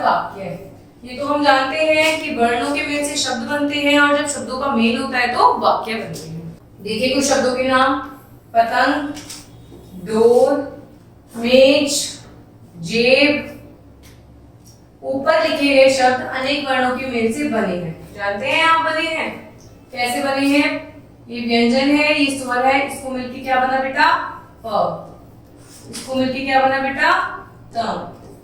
वाक्य। ये तो हम जानते हैं कि वर्णों के मेल से शब्द बनते हैं और जब शब्दों का मेल होता है तो वाक्य बनते हैं। देखिए कुछ शब्दों के नाम, पतंग, डोर, मेज, जेब। ऊपर लिखे गए शब्द अनेक वर्णों के मेल से बने हैं। जानते हैं आप बने हैं कैसे बने हैं? ये व्यंजन है, ये स्वर है, इसको मिलके क्या बना बेटा? प। इसको मिलके क्या बना बेटा? त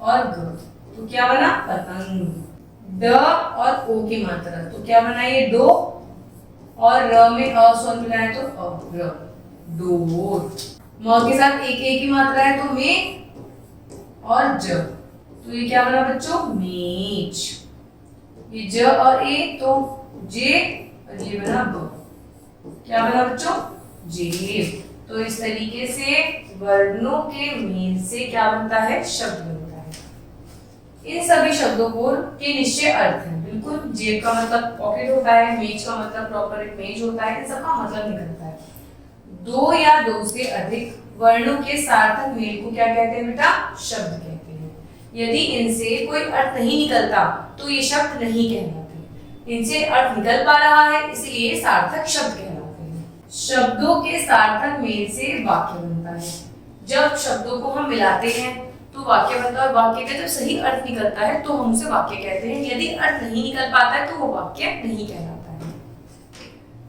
और ग। तो क्या बना? पतंग। ड और ओ की मात्रा, तो क्या बना? ये डो और र में अ स्वर मिला है तो अ, र, डोर। म के साथ एक ए की मात्रा है तो मे और ज, तो ये क्या बना बच्चों? मेज। ये ज और ए तो जे और ये बना ब, क्या बना बच्चों? जेब। तो इस तरीके से वर्णों के मेल से क्या बनता है? शब्द बनता है। इन सभी शब्दों के निश्चय अर्थ हैं। बिल्कुल, जेब का मतलब पॉकेट होता है, मेज का मतलब प्रॉपर एक मेज होता है, इन सबका मतलब निकलता है। दो या दो से अधिक वर्णों के सार्थक मेल को क्या कहते हैं बेटा? शब्द कहते हैं। यदि इनसे कोई अर्थ नहीं निकलता तो ये शब्द नहीं कहलाते। इनसे अर्थ निकल पा रहा है इसलिए सार्थक शब्द कहलाते हैं। शब्दों के सार्थक मेल से वाक्य बनता है। जब शब्दों को हम मिलाते हैं तो वाक्य बनता है और वाक्य का जब सही अर्थ निकलता है तो हम उसे वाक्य कहते हैं। यदि अर्थ नहीं निकल पाता है तो वो वाक्य नहीं कहलाता है।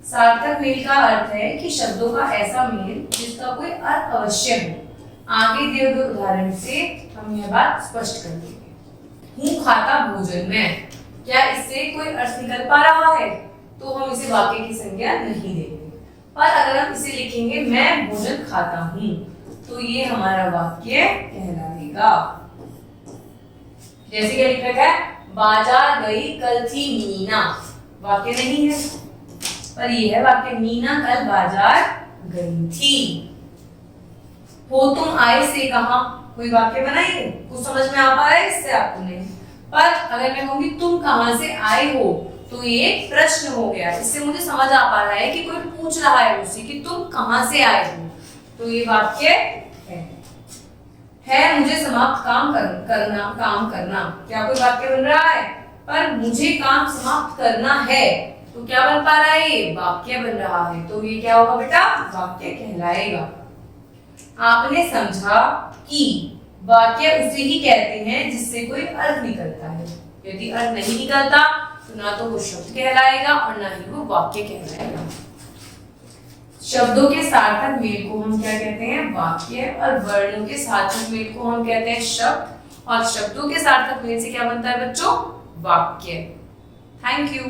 सार्थक मेल का अर्थ है कि शब्दों का ऐसा मेल जिसका कोई अर्थ अवश्य हो। आगे दिए गए उदाहरण से हम यह बात स्पष्ट कर देंगे। हूँ खाता भोजन में, क्या इससे कोई अर्थ निकल पा रहा है? तो हम इसे वाक्य की संज्ञा नहीं देंगे। पर अगर हम इसे लिखेंगे मैं भोजन खाता हूँ, तो ये हमारा वाक्य कहलाएगा। जैसे क्या लिख रखा है? बाजार गई कल थी मीना, वाक्य नहीं है पर ये है वाक्य। मीना कल बाजार गई थी। हो तुम आए से कहा, कोई वाक्य बनाइए। कुछ समझ में आ पा रहा है इससे आपको? नहीं। पर अगर मैं कहूंगी तुम कहां से आए हो, तो ये प्रश्न हो गया। इससे मुझे समझ आ पा रहा है कि कोई पूछ रहा है मुझसे कि तुम कहां से आए हो, तो ये वाक्य है। मुझे समाप्त काम करना, क्या कोई वाक्य बन रहा है? पर मुझे काम समाप्त करना है, तो क्या बन पा रहा है? ये वाक्य बन रहा है। तो ये क्या होगा बेटा? वाक्य कहलाएगा। आपने समझा कि वाक्य उसे ही कहते हैं जिससे कोई अर्थ निकलता है। यदि अर्थ नहीं निकलता तो ना तो वो शब्द कहलाएगा और ना ही वो वाक्य कहलाएगा। शब्दों के सार्थक मेल को हम क्या कहते हैं? वाक्य। और वर्णों के सार्थक मेल को हम कहते हैं शब्द। और शब्दों के सार्थक मेल से क्या बनता है बच्चों? वाक्य। Thank you.